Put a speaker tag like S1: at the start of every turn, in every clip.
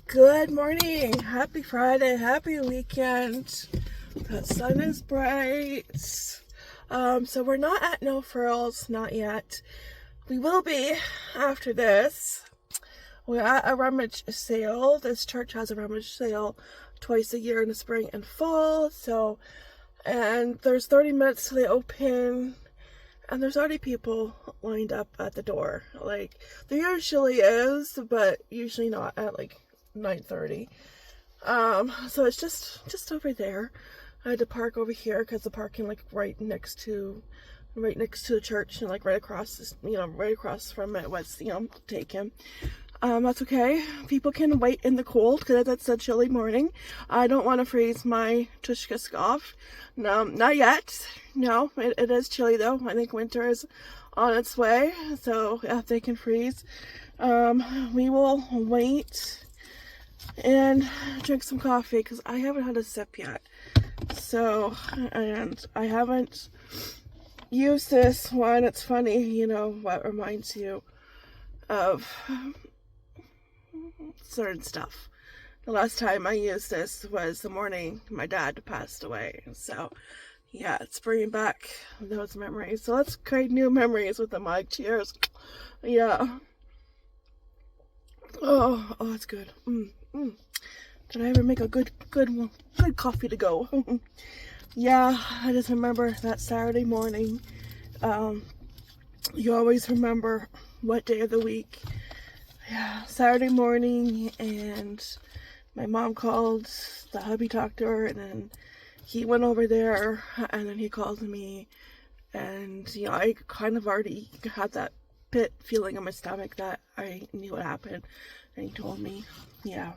S1: Good morning, happy Friday, happy weekend. The sun is bright. So we're not at No Frills, not yet. We will be after this. We're at a rummage sale. This church has a rummage sale twice a year in the spring and fall. And there's 30 minutes till they open. And there's already people lined up at the door. Like, there usually is, but usually not at like 9:30. So it's just over there. I had to park over here because the parking like right next to the church and like right across from it was taken. That's okay. People can wait in the cold because it's a chilly morning. I don't want to freeze my tushka off. No, not yet. No, it is chilly though. I think winter is on its way, so yeah, they can freeze. We will wait and drink some coffee because I haven't had a sip yet. So, and I haven't used this one. It's funny, what reminds you of certain stuff. The last time I used this was the morning my dad passed away. So, yeah, it's bringing back those memories. So let's create new memories with the mic. Cheers. Yeah. Oh, it's good. Did I ever make a good coffee to go? Yeah, I just remember that Saturday morning. You always remember what day of the week. Yeah, Saturday morning, and my mom called, the hubby talked to her, and then he went over there, and then he called me, and I kind of already had that pit feeling in my stomach that I knew what happened, and he told me, yeah.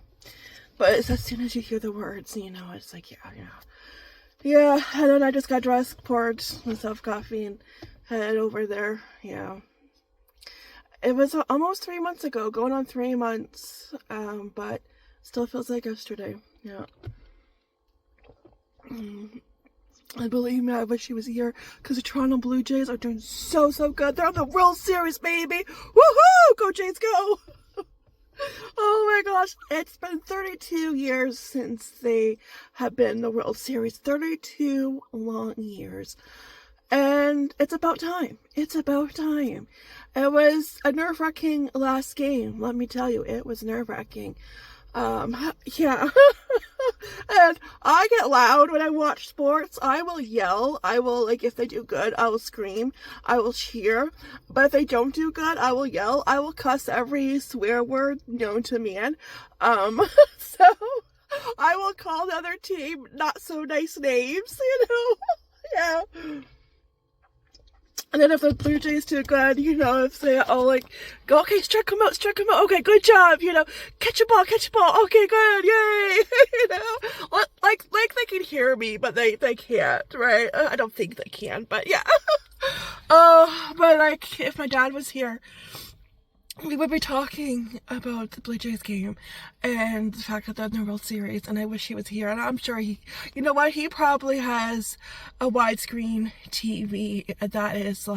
S1: But it's as soon as you hear the words, it's like, yeah. And then I just got dressed, poured myself coffee, and headed over there. Yeah. It was almost 3 months ago, going on 3 months, but still feels like yesterday. Yeah. And believe me, I wish he was here because the Toronto Blue Jays are doing so good. They're on the World Series, baby. Woohoo! Go Jays, go! Oh my gosh, it's been 32 years since they have been in the World Series. 32 long years. And it's about time. It's about time. It was a nerve-wracking last game. Let me tell you, it was nerve-wracking. Yeah. And I get loud when I watch sports. I will yell. I will, if they do good, I will scream. I will cheer. But if they don't do good, I will yell. I will cuss every swear word known to man. So I will call the other team not so nice names, Yeah. And then if the Blue Jays do good, if they all go, okay, strike them out, okay, good job, catch a ball, okay, good, yay, like they can hear me, but they can't, right? I don't think they can, but yeah. But if my dad was here, we would be talking about the Blue Jays game and the fact that they're in the World Series, and I wish he was here. And I'm sure he probably has a widescreen TV that is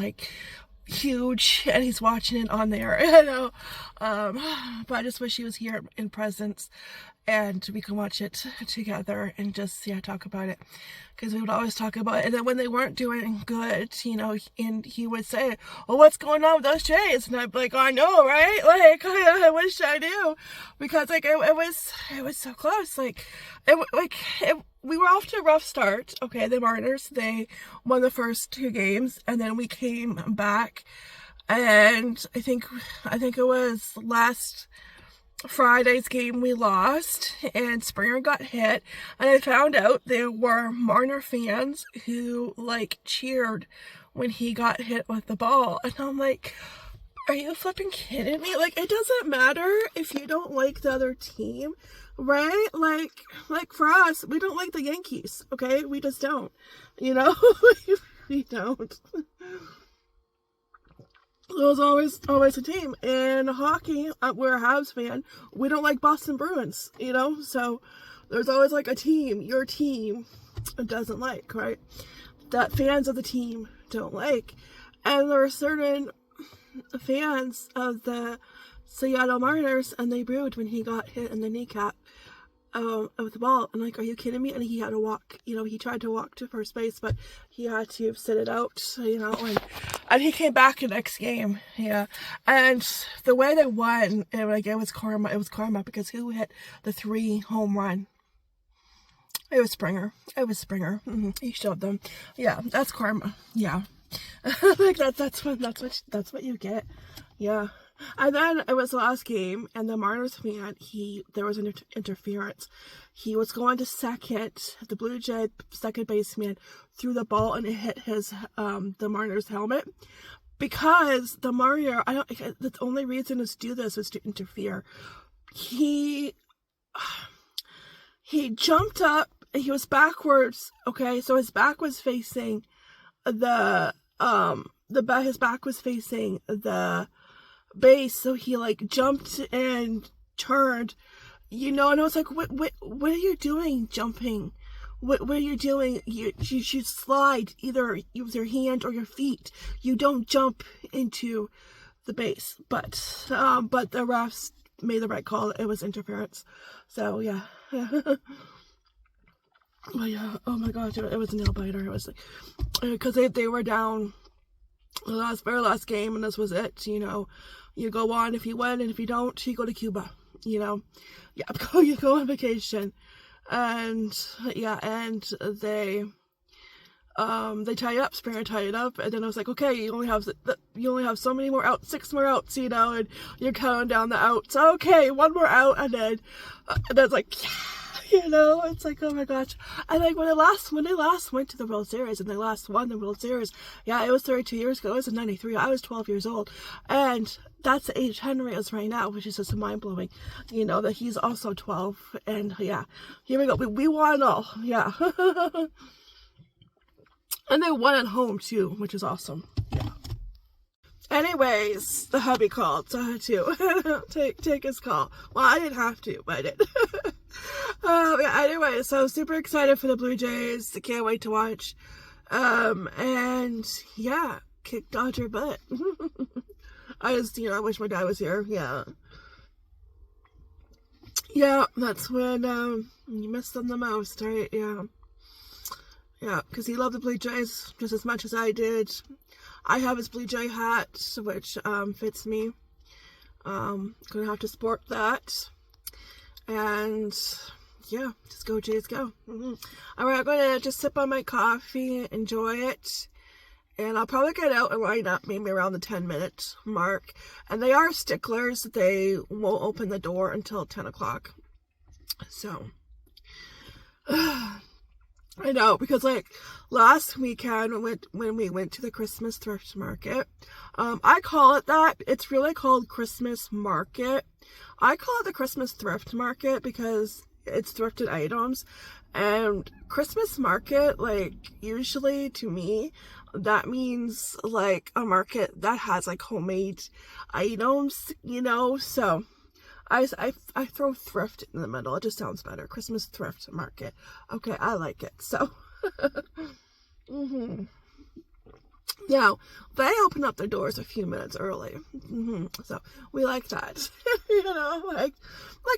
S1: huge, and he's watching it on there, but I just wish he was here in presence and we can watch it together and just talk about it, because we would always talk about it. And then when they weren't doing good, and he would say, well, what's going on with those Jays? And I'd be like, I know, right? I wish I knew, because it was so close. We were off to a rough start. Okay, the Mariners, they won the first 2 games, and then we came back, and I think it was last Friday's game we lost, and Springer got hit, and I found out there were Marner fans who cheered when he got hit with the ball, and I'm like, are you flipping kidding me? It doesn't matter if you don't like the other team, right? For us, we don't like the Yankees, okay? We just don't, we don't. There's always a team. In hockey, we're a Habs fan. We don't like Boston Bruins, so there's always a team your team doesn't like, right? That fans of the team don't like. And there are certain fans of the So yeah, no Mariners, and they booed when he got hit in the kneecap with the ball. I'm like, are you kidding me? And he had to walk, you know, he tried to walk to first base, but he had to sit it out, you know, and he came back the next game, yeah. And the way they won, it was karma, because who hit the 3 home run? It was Springer. He showed them. Yeah, that's karma. Yeah. Like that's what you get. Yeah. And then it was the last game, and the Mariners fan, there was an interference. He was going to second, the Blue Jay second baseman threw the ball and it hit his the Mariners helmet. Because the Mariner, the only reason to do this was to interfere. He jumped up. He was backwards, okay, so his back was facing his back was facing the base, so he like jumped and turned, you know, and I was like, what are you doing jumping? What are you doing? You should slide, either use your hand or your feet. You don't jump into the base, but the refs made the right call. It was interference, so yeah. Oh yeah, oh my gosh, it was a nail biter. It was like, because they were down the very last game, and this was it, you know. You go on if you win, and if you don't, you go to Cuba, you know. Yeah, you go on vacation. And yeah, and they tie it up, Springer tied it up, and then I was like, okay, you only have so many more outs, 6 more outs, you know, and you're counting down the outs. Okay, 1 more out, and then it's like, yeah. You know, it's like, oh my gosh. And like when they last went to the World Series, and they last won the World Series, yeah, it was 32 years ago. It was in '93. I was 12 years old, and that's the age Henry is right now, which is just mind blowing. You know that he's also 12, and yeah, here we go. We won all, yeah. And they won at home too, which is awesome. Yeah. Anyways, the hubby called, so I had to take his call. Well, I didn't have to, but I did. Yeah, anyway, so super excited for the Blue Jays. I can't wait to watch. And yeah, kick Dodger butt. I just, you know, I wish my dad was here. Yeah. Yeah, that's when you miss them the most, right? Yeah. Yeah, because he loved the Blue Jays just as much as I did. I have his Blue Jay hat, which fits me. Gonna have to sport that. And yeah, just go Jays, go. Alright, I'm gonna just sip on my coffee, enjoy it. And I'll probably get out and line up maybe around the 10-minute mark. And they are sticklers. They won't open the door until 10 o'clock. So, I know, because like last weekend when we went to the Christmas thrift market, I call it that. It's really called Christmas market. I call it the Christmas thrift market because it's thrifted items. And Christmas market, like, usually to me, that means like a market that has like homemade items, you know. So I throw thrift in the middle. It just sounds better. Christmas thrift market. Okay, I like it. So, Now, they open up their doors a few minutes early. So, we like that. You know, like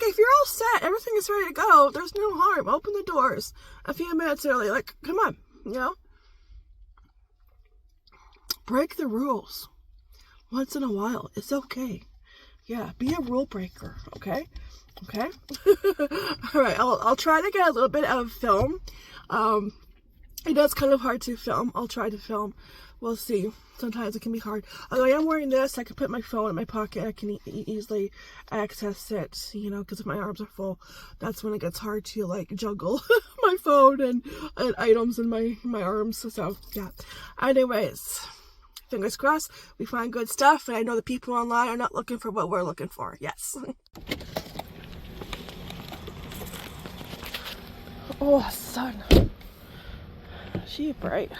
S1: if you're all set, everything is ready to go, there's no harm. Open the doors a few minutes early. Like, come on, you know? Break the rules. Once in a while. It's okay. Yeah, be a rule breaker, okay? Okay? Alright, I'll try to get a little bit of film. It is kind of hard to film. I'll try to film. We'll see. Sometimes it can be hard. Although I am wearing this, I can put my phone in my pocket. I can easily access it, you know, because if my arms are full, that's when it gets hard to, like, juggle my phone and items in my arms. So, yeah. Anyways, fingers crossed, we find good stuff, and I know the people online are not looking for what we're looking for. Yes. Oh, sun. She bright.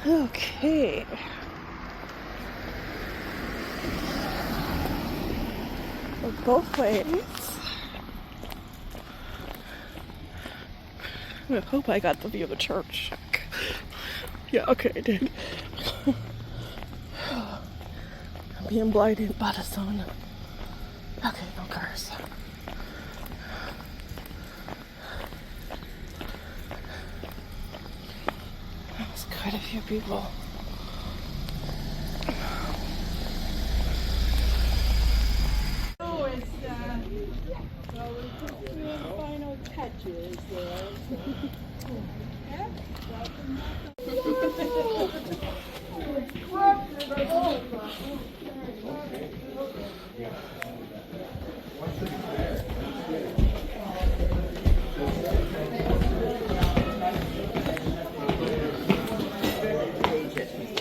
S1: Okay. Look both ways. I hope I got the view of the church. Yeah, okay, I did. I'm being blinded by the sun. Okay, no cars. There's quite a few people.
S2: Oh, it's well, we put through the final touches there.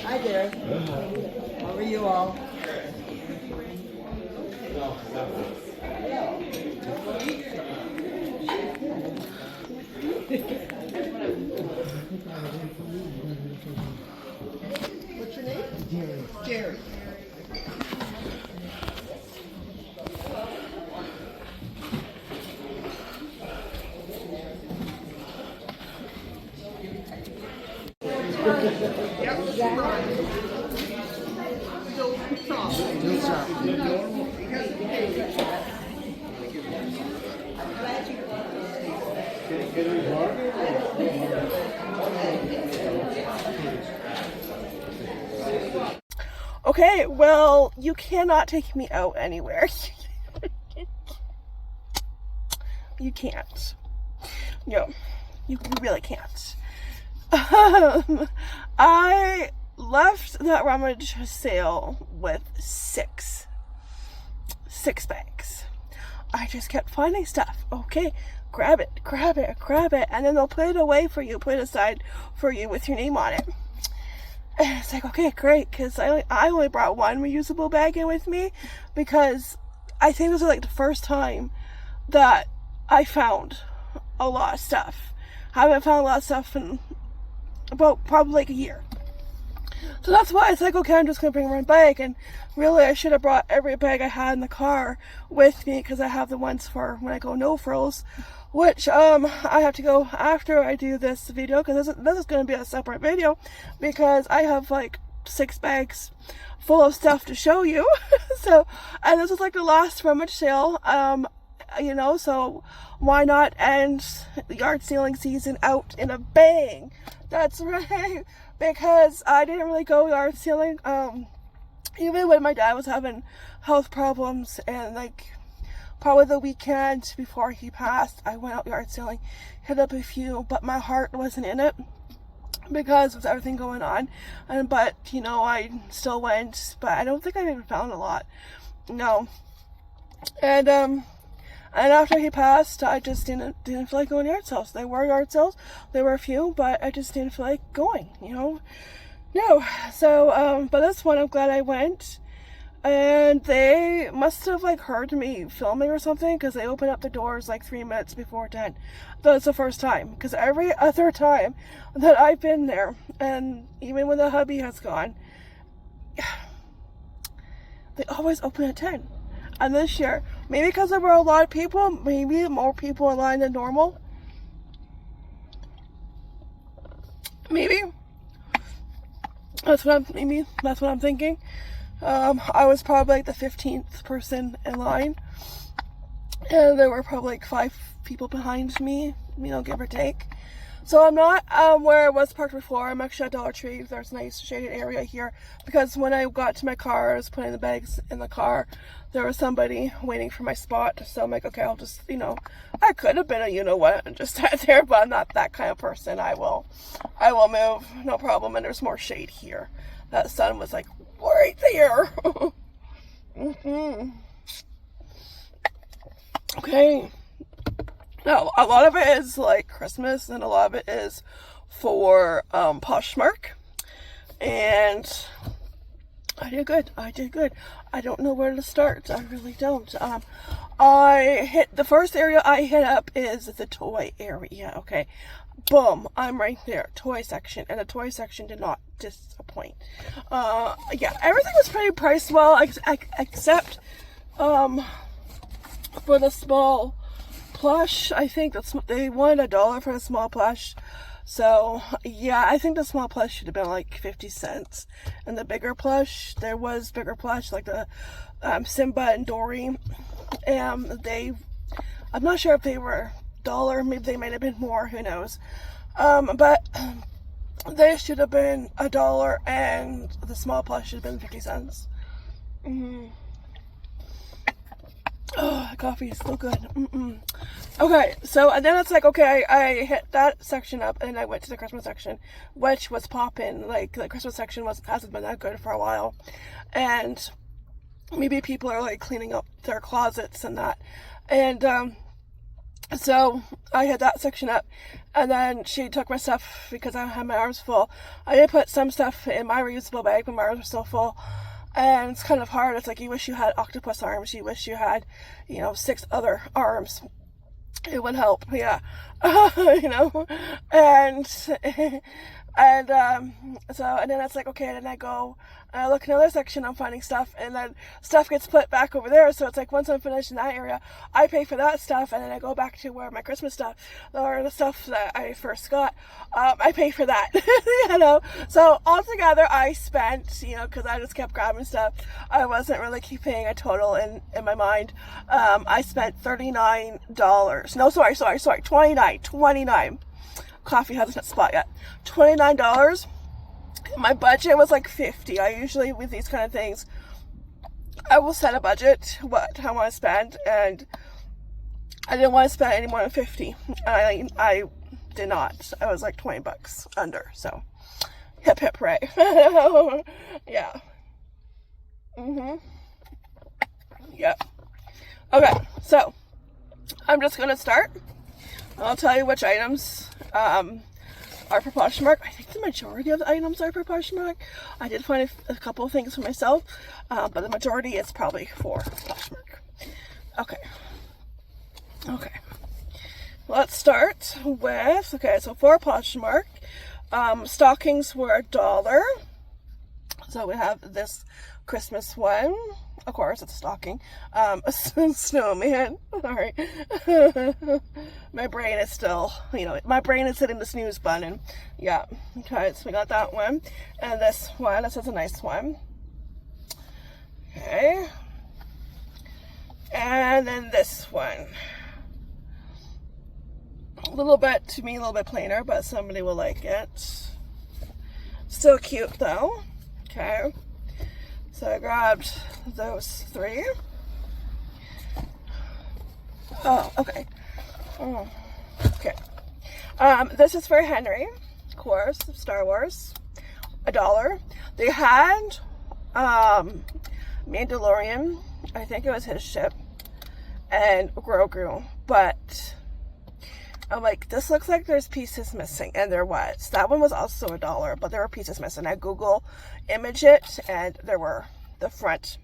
S2: Hi there. How are you all? What's your name? Jerry. Jerry.
S1: Okay, well, you cannot take me out anywhere. You can't. No, you really can't. I left that rummage sale with six bags. I just kept finding stuff. Okay, grab it, and then they'll put it away for you, put it aside for you with your name on it. And it's like, okay, great, because I only brought one reusable bag in with me, because I think this is like the first time that I found a lot of stuff. I haven't found a lot of stuff in about probably like a year. So that's why it's like, okay, I'm just going to bring one bag, and really I should have brought every bag I had in the car with me, because I have the ones for when I go no frills, which I have to go after I do this video, because this is going to be a separate video, because I have like 6 bags full of stuff to show you. So, and this is like the last rummage sale, you know, so why not end the yard sealing season out in a bang? That's right, because I didn't really go yard sealing, even when my dad was having health problems, and like probably the weekend before he passed, I went out yard sealing, hit up a few, but my heart wasn't in it because of everything going on. But you know, I still went, but I don't think I even found a lot. No. And after he passed, I just didn't feel like going to yard sales. They were yard sales, there were a few, but I just didn't feel like going, you know. No. So but this one I'm glad I went. And they must have like heard me filming or something, because they opened up the doors like 3 minutes before 10. That's the first time, because every other time that I've been there, and even when the hubby has gone, they always open at 10. And this year, maybe because there were a lot of people, maybe more people in line than normal. Maybe. That's what I'm thinking. I was probably like the 15th person in line, and there were probably like 5 people behind me, you know, give or take. So I'm not where I was parked before. I'm actually at Dollar Tree. There's a nice shaded area here, because when I got to my car, I was putting the bags in the car, there was somebody waiting for my spot. So I'm like, okay, I'll just, you know, I could have been a you-know-what and just sat there, but I'm not that kind of person. I will move, no problem. And there's more shade here. That sun was like right there. Okay. Now, a lot of it is like Christmas, and a lot of it is for Poshmark. And I did good. I don't know where to start. I really don't. The first area I hit up is the toy area. Okay. Boom, I'm right there, toy section, and the toy section did not disappoint. Yeah, everything was pretty priced well, except for the small plush. I think they wanted $1 for the small plush, So yeah, I think the small plush should have been like 50 cents. And the bigger plush, there was bigger plush like the Simba and Dory. I'm not sure if they were $1, maybe they might have been more, who knows. But they should have been $1 and the small plush should have been 50 cents. Oh, coffee is so good. Okay, so and then it's like, okay, I hit that section up and I went to the Christmas section, which was popping. Like the Christmas section hasn't been that good for a while, and maybe people are like cleaning up their closets and that, and so I had that section up, and then she took my stuff because I had my arms full. I did put some stuff in my reusable bag, but my arms were still full. And it's kind of hard. It's like you wish you had octopus arms. You wish you had, 6 other arms. It would help, yeah. And so, and then it's like, okay, and then I go, and I look in another section, I'm finding stuff, and then stuff gets put back over there. So it's like, once I'm finished in that area, I pay for that stuff, and then I go back to where my Christmas stuff, or the stuff that I first got, I pay for that, So altogether, I spent, because I just kept grabbing stuff, I wasn't really keeping a total in my mind. I spent $39. No, sorry, 29. Coffee hasn't hit spot yet. $29. My budget was like $50. I usually, with these kind of things, I will set a budget, how I want to spend, and I didn't want to spend any more than $50. I did not. I was like $20 under, so hip hip hooray. Yeah. Yep. Okay, so I'm just gonna start. I'll tell you which items are for Poshmark. I think the majority of the items are for Poshmark. I did find a couple of things for myself, but the majority is probably for Poshmark. Okay. Let's start with, so for Poshmark, stockings were $1. So we have this Christmas one. Of course, it's a stocking. Snowman. Sorry. My brain is still, my brain is hitting the snooze button. Yeah. Okay, so we got that one. And this one, this is a nice one. Okay. And then this one. A little bit plainer, but somebody will like it. Still cute though. Okay. So I grabbed those 3. Oh, okay. Okay. This is for Henry, of course, Star Wars. $1. They had Mandalorian, I think it was his ship, and Grogu, but I'm like, this looks like there's pieces missing, and there was. That one was also $1, but there were pieces missing. I Google image it, and the front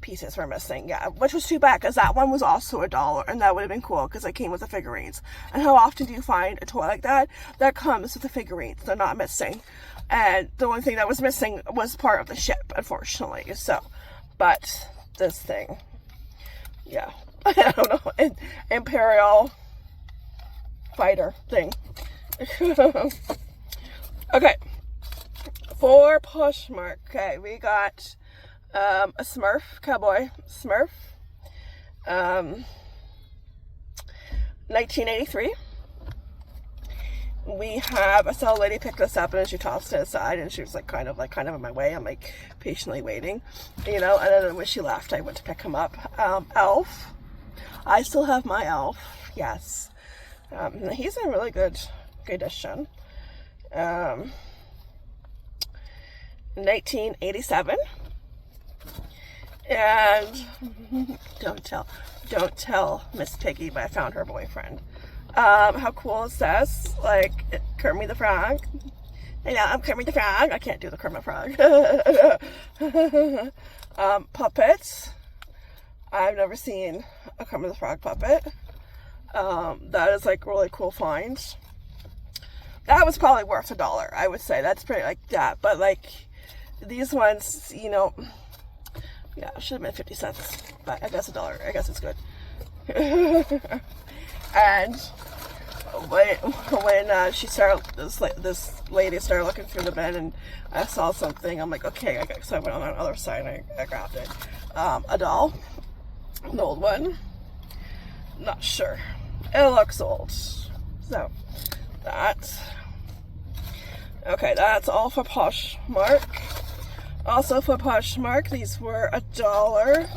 S1: pieces were missing, yeah, which was too bad, because that one was also $1, and that would have been cool, because it came with the figurines. And how often do you find a toy like that comes with the figurines? They're not missing, and the only thing that was missing was part of the ship, unfortunately. So, but this thing, yeah, I don't know, Imperial fighter thing. Okay, for Poshmark, okay, we got a Smurf, cowboy Smurf, 1983. We have a cell lady picked this up, and she tossed it aside, and she was like kind of in my way. I'm like patiently waiting, and then when she left, I went to pick him up. Elf, I still have my Elf, yes. He's in really good condition. 1987. And don't tell Miss Piggy, but I found her boyfriend. How cool is this? Like Kermit the Frog. I'm Kermit the Frog. I can't do the Kermit Frog. Puppets. I've never seen a Kermit the Frog puppet. That is like really cool find. That was probably worth $1, I would say. That's pretty like that. But like these ones, yeah, it should have been 50 cents. But I guess $1. I guess it's good. And when she started, this lady started looking through the bin, and I saw something. I'm like, okay, so I went on the other side and I grabbed it. A doll, an old one. Not sure. It looks old. So that. Okay, that's all for Poshmark. Also for Poshmark, these were $1.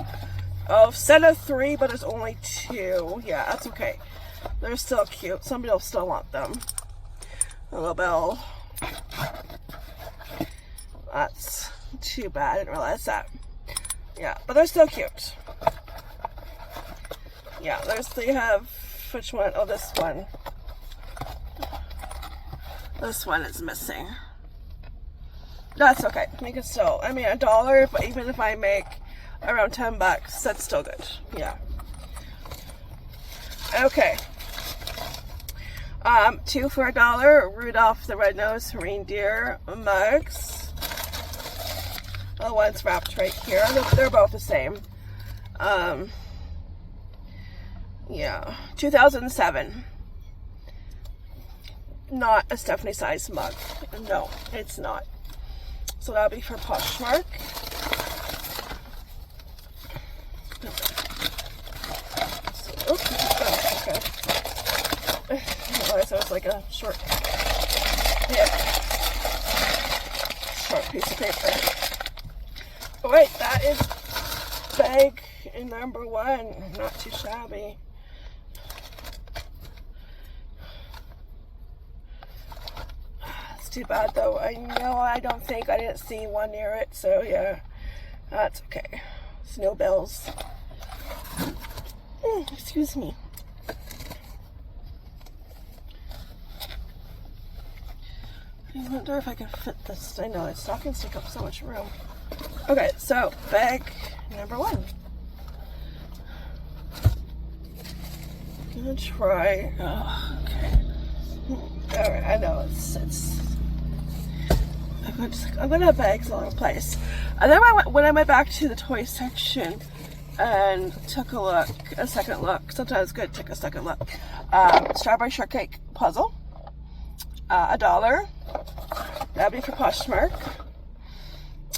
S1: Oh, set of 3, but it's only 2. Yeah, that's okay. They're still cute. Somebody will still want them. A little bell. That's too bad. I didn't realize that. Yeah, but they're still cute. Yeah, they have, which one? Oh, this one. This one is missing. That's okay. Make it still, I mean, $1, but even if I make around 10 bucks, that's still good. Yeah. Okay. 2 for $1. Rudolph the Red-Nosed Reindeer mugs. Oh, one's wrapped right here. They're both the same. Yeah. 2007. Not a Stephanie size mug. No, it's not. So that'll be for Poshmark. Okay. I realized that was like a short piece of paper. Oh wait, that is bag number 1. Not too shabby. It's too bad though. I didn't see one near it, so yeah, that's okay. Snow bells. Excuse me. I wonder if I can fit this. I know the stockings take up so much room. Okay, so bag number 1. Gonna try. Oh, okay. Alright, I know it's. I'm gonna have bags all over the place. And then when I went back to the toy section and took a second look. Sometimes it's good to take a second look. Strawberry shortcake puzzle. $1. That'd be for Poshmark.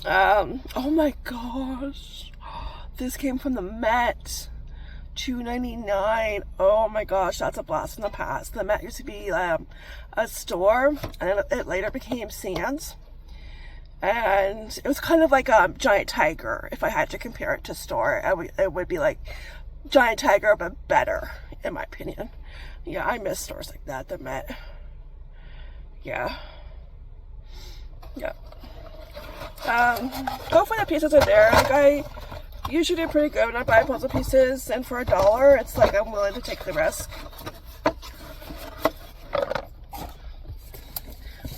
S1: Oh my gosh. This came from the Met. $2.99. Oh my gosh, that's a blast from the past. The Met used to be a store, and it later became Sam's. And it was kind of like a Giant Tiger. If I had to compare it to store, it would be like Giant Tiger, but better, in my opinion. Yeah, I miss stores like that, the Met. Yeah. Hopefully the pieces are there. Like, I usually do pretty good when I buy puzzle pieces, and for $1, it's like I'm willing to take the risk.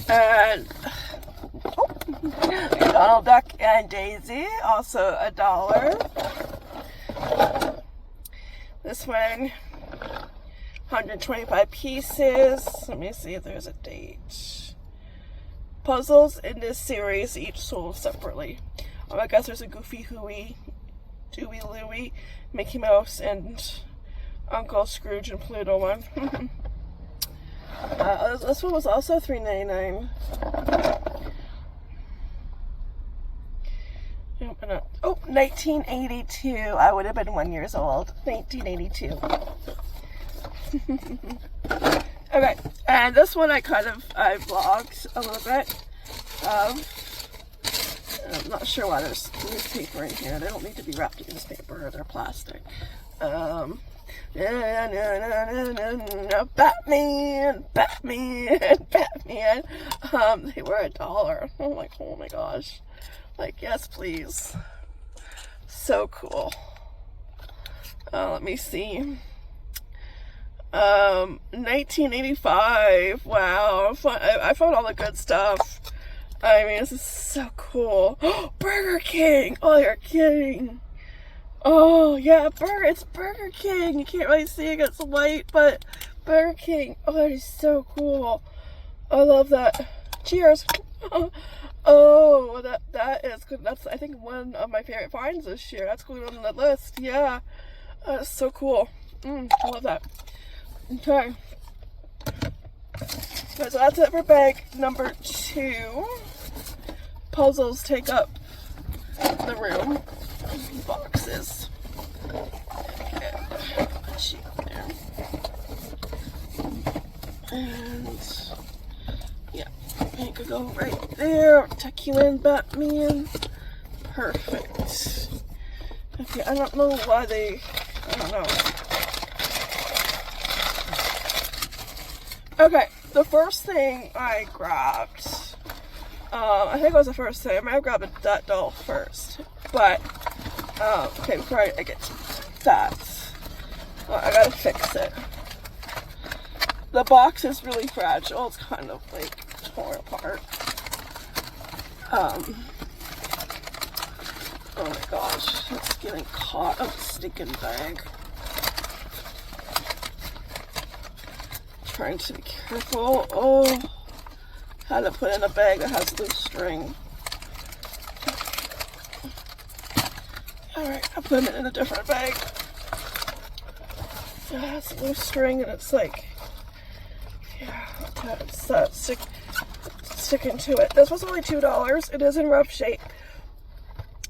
S1: And Donald Duck and Daisy, also $1. This one, 125 pieces. Let me see if there's a date. Puzzles in this series each sold separately. I guess there's a Goofy Hooey, Dewey Louie, Mickey Mouse, and Uncle Scrooge and Pluto one. This one was also $3.99. Oh, 1982. I would have been 1 year old. 1982. Okay, and this one I vlogged a little bit. I'm not sure why there's newspaper in here. They don't need to be wrapped in newspaper, or they're plastic. Batman. They were $1. I'm like, oh my gosh. Like, yes, please. So cool. Let me see. 1985. Wow. I found all the good stuff. I mean, this is so cool. Burger King. Oh, you're kidding. Oh, yeah, it's Burger King. You can't really see it, it's white, but Burger King. Oh, that is so cool. I love that. Cheers. Oh, that is good. That's, I think, one of my favorite finds this year. That's going on the list. Yeah. That's so cool. I love that. Okay. So that's it for bag number 2. Puzzles take up the room. Boxes. Okay. Put you there. And yeah, you could go right there. Tuck you in, Batman. Perfect. Okay, I don't know why they, I don't know. Okay, the first thing I grabbed, I think it was the first thing. I might have grabbed that doll first, but okay, before I get to that, I gotta fix it. The box is really fragile. It's kind of like torn apart. Oh my gosh, it's getting caught. Oh, stinking bag. Trying to be careful. Oh, how to put in a bag that has loose string. Alright, I'll put it in a different bag. It has loose string and it's like, yeah, it's sticking to it. This was only $2. It is in rough shape,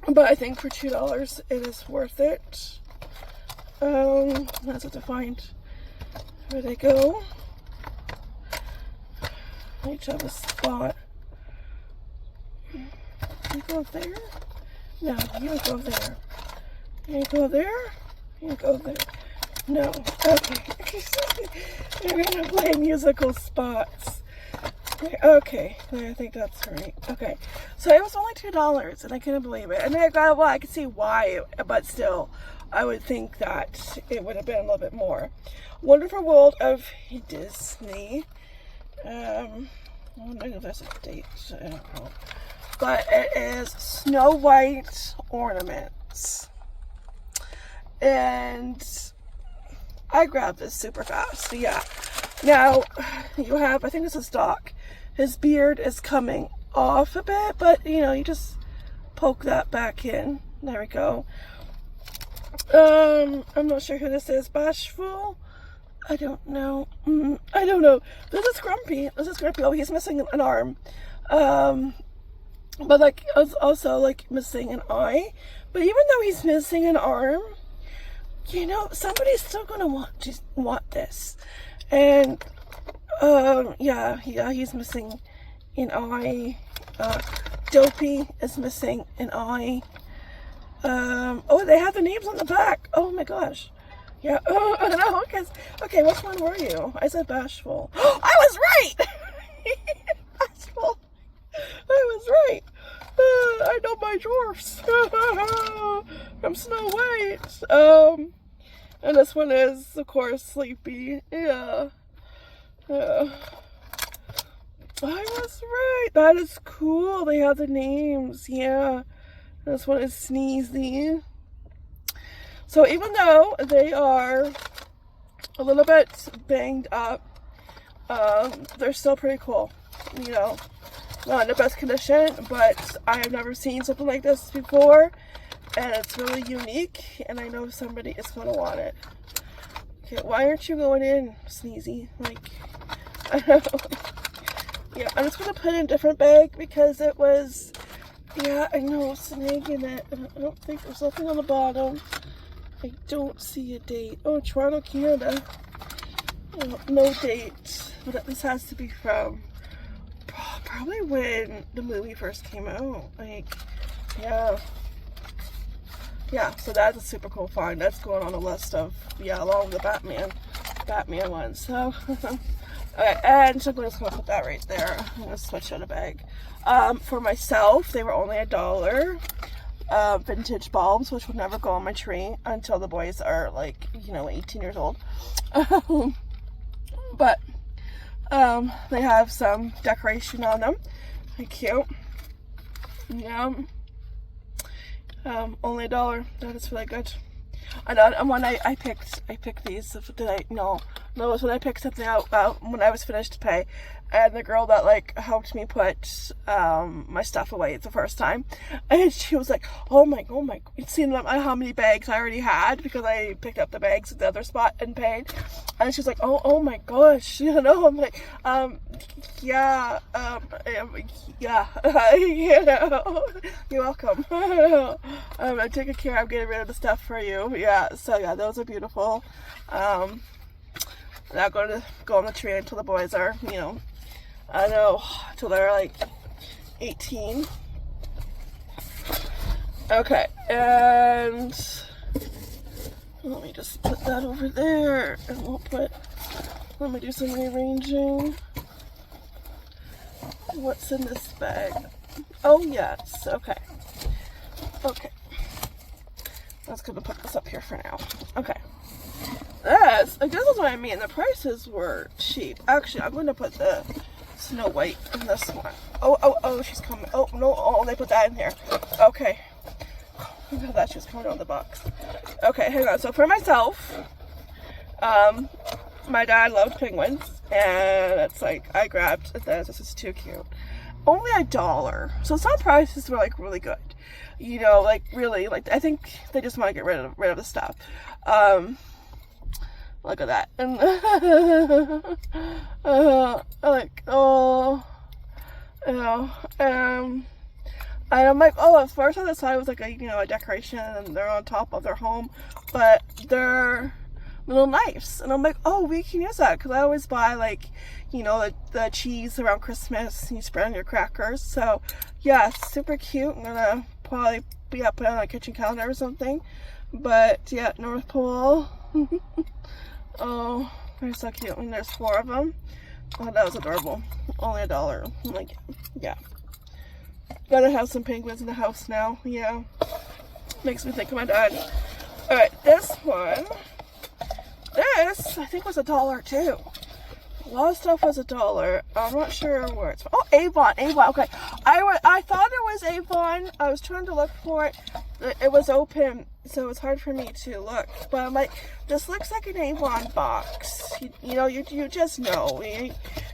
S1: but I think for $2 it is worth it. That's what to find. Where they go. Each have a spot. You go there? No, you go there. You go there? You go there. No. Okay. You're gonna play musical spots. Okay, I think that's right. Okay, so it was only $2, and I couldn't believe it. And I got, well, I could see why, but still, I would think that it would have been a little bit more. Wonderful World of Disney. I don't know if that's a date. I don't know. But it is Snow White ornaments. And I grabbed this super fast. Yeah. Now, you have, I think this is Doc. His beard is coming off a bit, but, you know, you just poke that back in. There we go. I'm not sure who this is. Bashful? I don't know. I don't know. This is Grumpy. Oh, he's missing an arm. But, like, also, like, missing an eye. But even though he's missing an arm, you know, somebody's still gonna want this. And yeah, he's missing an eye. Dopey is missing an eye. Oh, they have the names on the back. Oh my gosh. Yeah. Oh, I don't know. Okay, which one were you? I said Bashful. I was right. Bashful. I was right. I know my dwarfs. From Snow White. And this one is, of course, Sleepy. Yeah. I was right. That is cool. They have the names. Yeah. This one is Sneezy. So even though they are a little bit banged up, they're still pretty cool. You know, not in the best condition, but I have never seen something like this before. And it's really unique, and I know somebody is going to want it. Okay, why aren't you going in, Sneezy? Like, I don't know. Yeah, I'm just going to put it in a different bag because it was, yeah, I know, snake in it. I don't think there's nothing on the bottom. I don't see a date. Oh, Toronto, Canada. Oh, no date. But this has to be from probably when the movie first came out. Like, yeah. Yeah, so that's a super cool find. That's going on a list of, yeah, along with the Batman one. So, okay, and so I'm just going to put that right there. I'm going to switch out a bag. For myself, they were only $1. Vintage bulbs, which would never go on my tree until the boys are, like, you know, 18 years old. But, they have some decoration on them. They're cute. Yeah. Only $1. That is really good. And when I picked these. No, it was when I picked something out when I was finished to pay, and the girl that like helped me put my stuff away the first time, and she was like, oh my, seeing how many bags I already had because I picked up the bags at the other spot and paid, and she was like, oh my gosh, you know. I'm like, yeah, yeah, you know, you're welcome. I'm taking care of getting rid of the stuff for you. Yeah, so yeah, those are beautiful. Not going to go on the tree until the boys are, you know, I know, until they're like 18. Okay, and let me just put that over there, and let me do some rearranging. What's in this bag? Oh yes, okay. Okay. I was gonna put this up here for now. Okay. This is what I mean. The prices were cheap. Actually, I'm gonna put the Snow White in this one. Oh, she's coming. Oh, no, oh, they put that in here. Okay. I thought she was coming out of the box. Okay, hang on. So for myself, my dad loved penguins, and it's like, I grabbed this. This is too cute. Only $1. So some prices were like really good. You know, like really, like I think they just want to get rid of the stuff. Look at that. And like, oh, you know, and I'm like, oh, at first I thought it was like a, you know, a decoration, and they're on top of their home, but they're little knives, and I'm like, oh, we can use that, because I always buy, like, you know, the cheese around Christmas, and you spread on your crackers. So yeah, super cute. I'm gonna probably put it on a kitchen calendar or something. But yeah, North Pole. Oh, they're so cute. And there's 4 of them. Oh, that was adorable. Only $1. I'm like, yeah. Gotta have some penguins in the house now. Yeah. Makes me think of my dad. Alright, this one. This, I think, was $1 too. A lot of stuff was $1. I'm not sure where it's from. Oh, Avon. Okay. I thought it was Avon. I was trying to look for it. It was open, so it's hard for me to look. But I'm like, this looks like an Avon box. You know, you just know.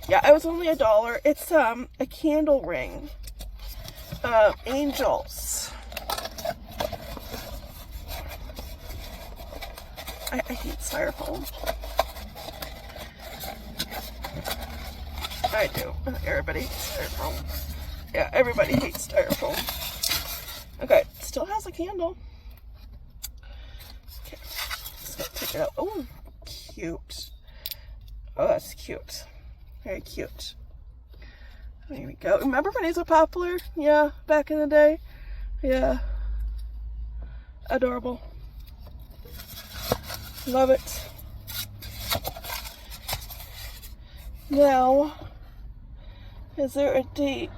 S1: Yeah, it was only $1. It's a candle ring. Angels. I hate styrofoam. I do. Everybody hates styrofoam. Yeah, everybody hates styrofoam. Okay, still has a candle. Okay, just gonna take it out. Oh, cute. Oh, that's cute. Very cute. There we go. Remember when these were popular? Yeah, back in the day. Yeah. Adorable. Love it. Now, is there a date?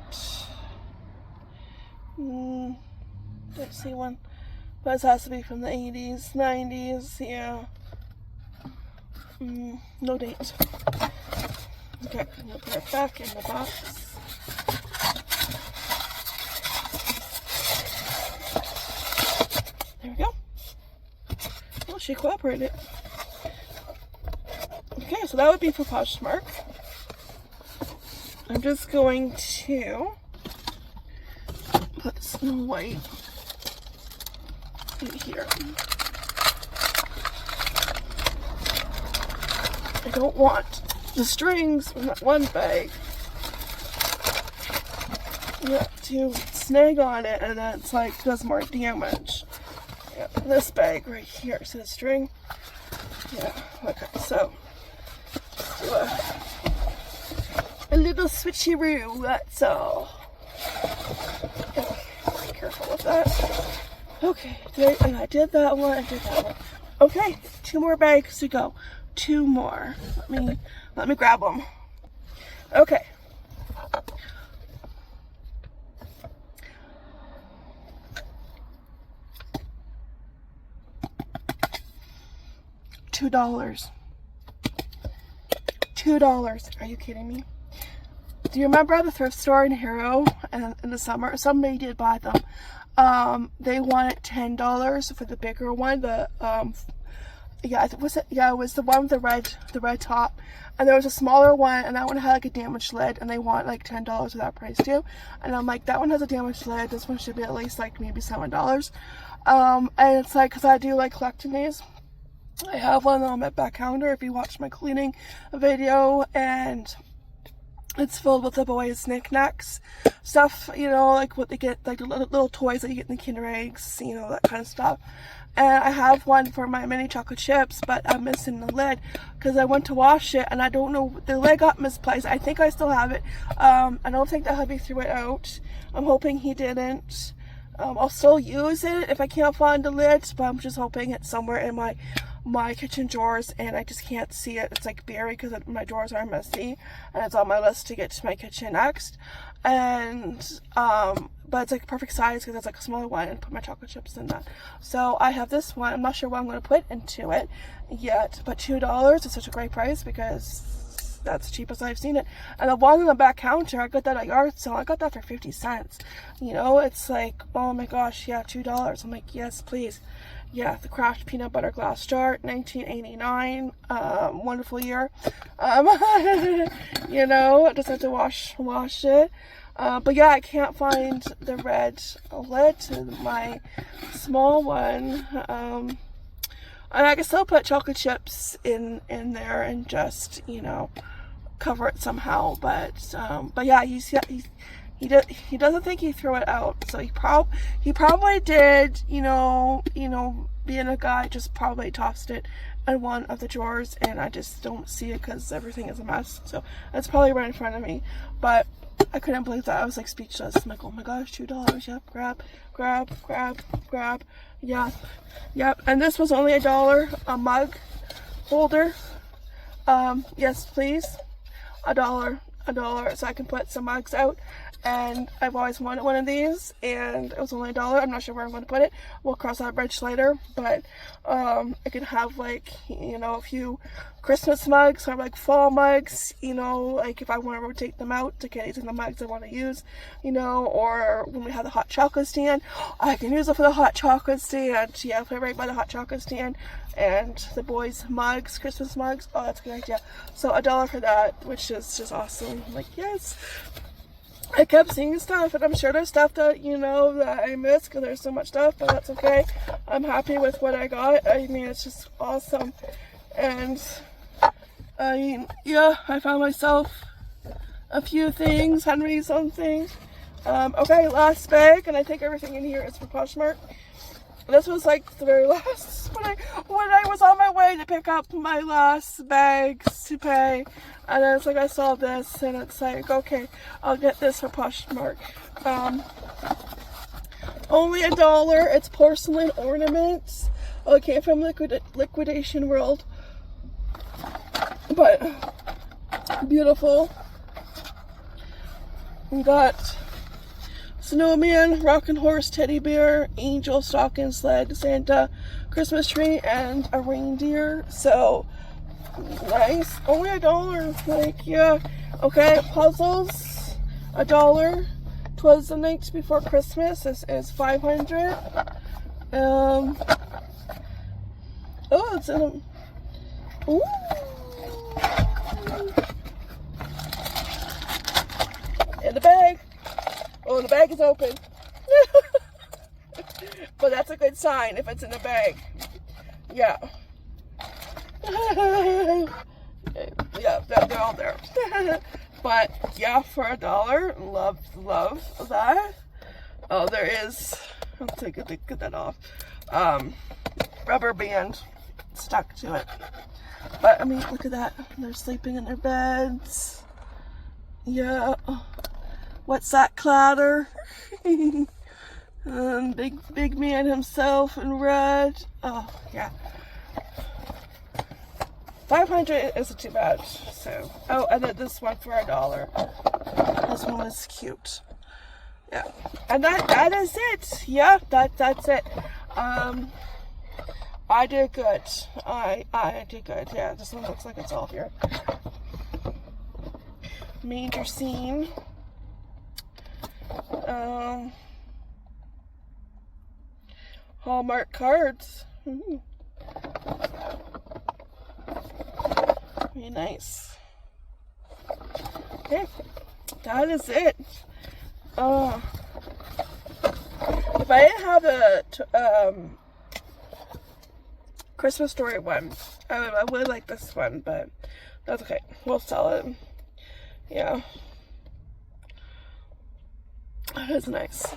S1: Don't see one. But it has to be from the 80s, 90s, yeah. No date. Okay, I'm gonna put it back in the box. There we go. Well, she cooperated. Okay, so that would be for Poshmark. I'm just going to put Snow White in here. I don't want the strings from that one bag, yeah, to snag on it, and then it's like does more damage. Yeah, this bag right here, so the string. Yeah, okay, so do a little switcheroo, that's all. Okay, be careful with that. Okay, I did that one, Okay, 2 more bags to go. 2 more. Let me grab them. Okay. $2. $2. Are you kidding me? Do you remember the thrift store in Hero in the summer? Somebody did buy them. They wanted $10 for the bigger one, the yeah, was it? Yeah, it was the one with the red top. And there was a smaller one, and that one had like a damaged lid, and they want like $10 for that price too. And I'm like, that one has a damaged lid. This one should be at least like maybe $7. And it's like, cause I do like collecting these. I have one on my back counter if you watch my cleaning video, and it's filled with the boys' knickknacks, stuff, you know, like what they get, like the little toys that you get in the Kinder Eggs, you know, that kind of stuff. And I have one for my mini chocolate chips, but I'm missing the lid because I went to wash it and I don't know, the lid got misplaced. I think I still have it. I don't think the hubby threw it out. I'm hoping he didn't. I'll still use it if I can't find the lid, but I'm just hoping it's somewhere in my kitchen drawers and I just can't see it. It's like buried because my drawers are messy, and it's on my list to get to my kitchen next. And but it's like perfect size because it's like a smaller one, and put my chocolate chips in that. So I have this one. I'm not sure what I'm going to put into it yet, but $2 is such a great price because that's the cheapest I've seen it. And the one on the back counter, I got that at yard sale. I got that for 50 cents. You know, it's like, oh my gosh, yeah, $2. I'm like, yes, please. Yeah, the Kraft peanut butter glass jar, 1989, wonderful year. You know, I just have to wash it. But yeah, I can't find the red lid to my small one. And I can still put chocolate chips in there and just, you know, cover it somehow. But yeah, he doesn't think he threw it out, so he probably did, you know, being a guy, just probably tossed it in one of the drawers, and I just don't see it because everything is a mess. So it's probably right in front of me, but I couldn't believe that. I was like speechless. I'm like, oh my gosh, $2. Yep, grab. Yeah, yep. And this was only $1, a mug holder. Yes, please, $1, so I can put some mugs out. And I've always wanted one of these, and it was only $1. I'm not sure where I'm going to put it. We'll cross that bridge later, but I can have, like, you know, a few Christmas mugs or like fall mugs, you know, like if I want to rotate them out to get these in the mugs I want to use, you know, or when we have the hot chocolate stand, I can use it for the hot chocolate stand. Yeah, put it right by the hot chocolate stand. And the boys' mugs, Christmas mugs, oh, that's a good idea. So $1 for that, which is just awesome. I'm like, yes. I kept seeing stuff, and I'm sure there's stuff that, you know, that I missed because there's so much stuff, but that's okay. I'm happy with what I got. I mean, it's just awesome. And I mean, yeah, I found myself a few things, Henry something. Okay, last bag, and I think everything in here is for Poshmark. This was like the very last, when I was on my way to pick up my last bags to pay, and then it's like I saw this, and it's like, okay, I'll get this for Poshmark. Only $1. It's porcelain ornaments. Oh, it came from Liquidation World, but beautiful. We got snowman, rocking horse, teddy bear, angel, stocking, sled, Santa, Christmas tree, and a reindeer. So nice. Only $1. Like, yeah. Okay, puzzles, $1. 'Twas the night before Christmas. This is 500. Oh, it's in a. Ooh. In the bag. Oh, the bag is open. But that's a good sign if it's in the bag. Yeah. Yeah, they're all there. But yeah, for $1, love that. Oh, there is. I'll take a look, get that off. Rubber band stuck to it. But I mean, look at that. They're sleeping in their beds. Yeah. What's that clatter? Big man himself in red. Oh, yeah. 500 isn't too bad. So, oh, and then this one for $1. This one was cute. Yeah, and that is it. Yeah, that's it. I did good. I did good. Yeah, this one looks like it's all here. Major scene. Hallmark cards. Very nice. Okay, that is it. If I didn't have a Christmas Story one, I would like this one, but that's okay. We'll sell it. Yeah. That is nice.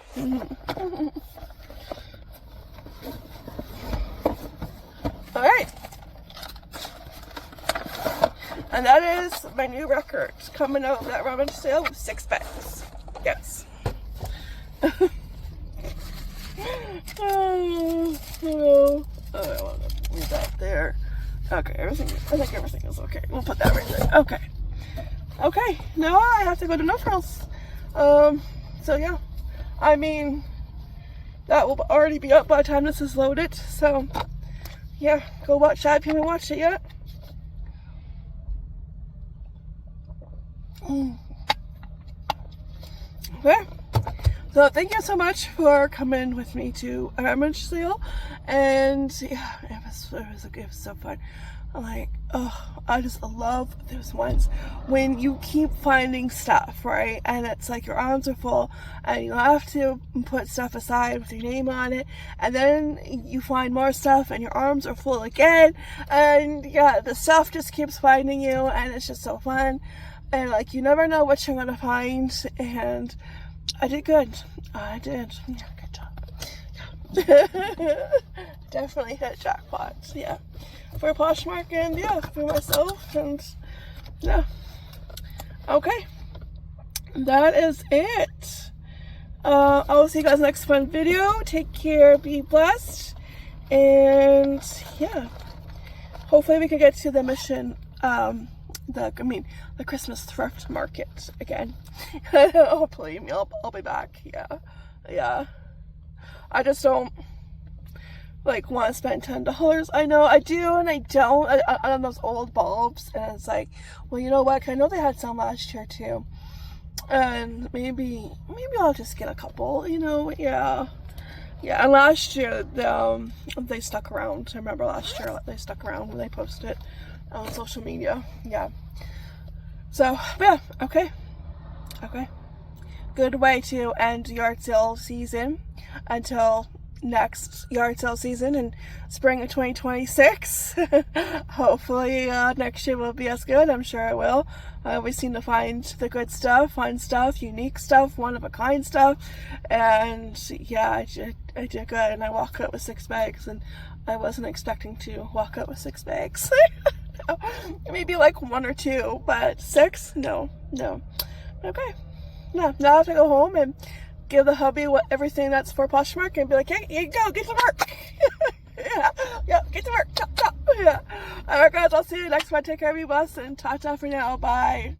S1: Alright. And that is my new record coming out of that rummage sale with 6 bags. Yes. Oh, I want to leave that there. Okay, I think everything is okay. We'll put that right there. Okay. Okay, now I have to go to No Frills. So yeah. I mean, that will already be up by the time this is loaded. So, yeah, go watch that if you haven't watched it yet. Okay. So thank you so much for coming with me to a rummage sale, and yeah, it was so fun. Like, oh, I just love those ones when you keep finding stuff, right? And it's like your arms are full, and you have to put stuff aside with your name on it, and then you find more stuff, and your arms are full again, and yeah, the stuff just keeps finding you, and it's just so fun, and like you never know what you're gonna find, and I did good. I did. Yeah, good job. Definitely hit jackpot. Yeah. For Poshmark and yeah, for myself and yeah. Okay. That is it. I'll see you guys next fun video. Take care, be blessed, and yeah. Hopefully we can get to the mission the Christmas thrift market again. Hopefully I'll be back. Yeah. I just don't like want to spend $10. I know I do and I don't on those old bulbs, and it's like, well, you know what? I know they had some last year too, and maybe I'll just get a couple. You know, yeah. And last year they stuck around. I remember last year they stuck around when they posted on social media. Yeah. So, yeah, okay. Good way to end yard sale season until next yard sale season in spring of 2026. Hopefully next year will be as good. I'm sure it will. We seem to find the good stuff, fun stuff, unique stuff, one-of-a-kind stuff, and yeah, I did good, and I walked out with 6 bags, and I wasn't expecting to walk out with 6 bags. Maybe like 1 or 2, but 6? No. Okay. No, now I have to go home and give the hubby everything that's for Poshmark and be like, hey, here you go, get to work. yeah, get to work. Chop. Yeah. Alright guys, I'll see you next one. Take care of you, bus, and ta-ta for now. Bye.